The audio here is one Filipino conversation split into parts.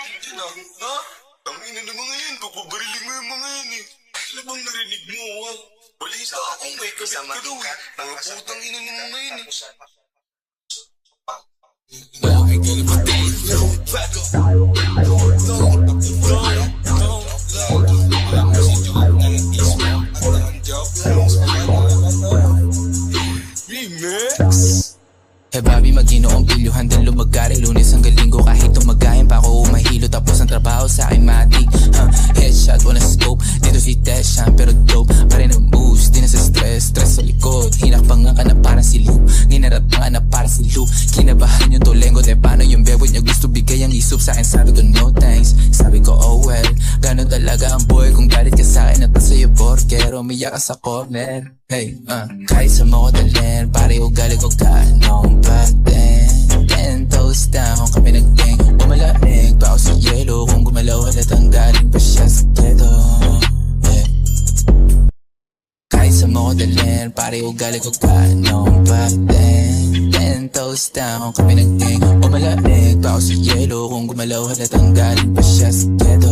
Yan ah, ha? Ang ina na mga yan, papabariling mo yung mga yan eh. Ano bang narinig mo ha? Balisa akong may kabit ka daw eh. Mga putang ina ng mga yan eh. Remix! Hey Bobby, mag-inoong pilyo, handang lumagari Lunes hanggang linggo kahit tumagayan pa ako umahilo. Tapos ang trabaho sa akin matik Headshot, walang scope. Dito si Teshan pero dope pa rin ang moves. Di na sa stress, stress sa likod. Hinakpangan ka na parang si Lou. Ninarap nga na parang si Lou. Kinabahan yung tolengo de paano yung bebot niya gusto bigay ang isup sa akin. Sabi ko no thanks, sabi ko oh well. Ganon talaga ang boy kung galit ka sa akin at sa'yo porkero umiyak ka sa corner. Hey, kahit sa mga dalhin, pare ugali ko ganong patin. 10 toes down, kami nag-gang. Umalamig pa ako sa yelo. Kung gumalaw halatang galing pa siya sa keto. Yeah. Kahit sa mga dalhin, pare ugali ko ganong patin. 10 toes down, kami nag-gang. Umalamig pa ako sa yelo. Kung gumalaw halatang galing pa siya sa keto.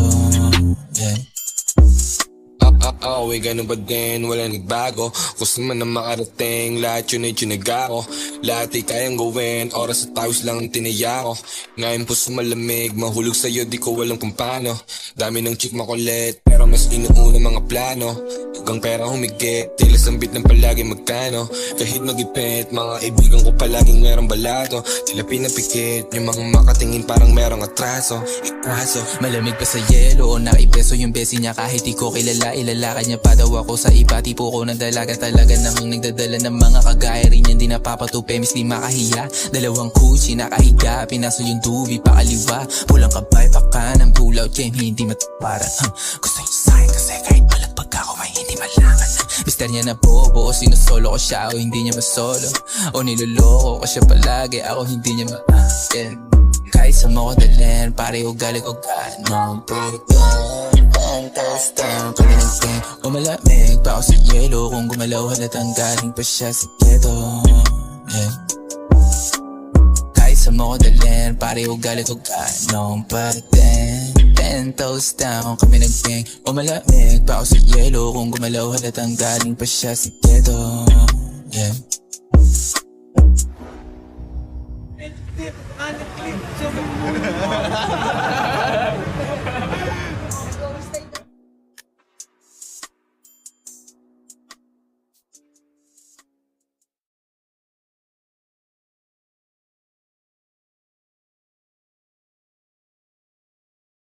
Yeah. We ganun ba din, wala nagbago. Gusto man na makarating, lahat yun ay tsunaga ko. Lahat ay kayang gawin, oras at tawis lang ang tinaya ko. Ngayon puso malamig, mahulog sa'yo di ko alam kung paano. Dami ng chick makulit, pero mas inuuna mga plano. Hugang pera humigit, tila sambit ng palagi magkano. Kahit magipit, mga ibigan ko palaging merong balato. Tila pinapikit, yung mga makatingin parang merong atraso. Malamig pa sa yelo o naipeso yung besi niya kahit di ko kilala. Ilalakad niya pa daw ako sa iba, tipo ko ng dalaga. Talaga namang nagdadala ng mga kagaya rin yan. Di napapatupe, mis di makahiya. Dalawang kuchi nakahiga, pinaso yung dubi pa kaliwa. Pulang kabay pa kanan, pull out game, hindi mataparan. Gusto niya sa'kin kasi kahit malagpag ako ay hindi malangan. Mister niya na bobo, o sinusolo ko siya o hindi niya masolo. O niloloko ko siya palagi, ako hindi niya ma-yeah. Kahit sa mga dalhin, pare ugali ko ganong patin. 10 toes down, kami nag-gang. Umalamig pa ako sa yelo. Kung gumalaw halatang galing pa siya sa keto. Yeah. Kahit sa mga dalhin, pare ugali ko ganong patin. 10 toes down, kami nag-gang. Umalamig pa ako sa yelo. Kung gumalaw halatang galing pa siya sa keto. Yeah. Tip, anak clip,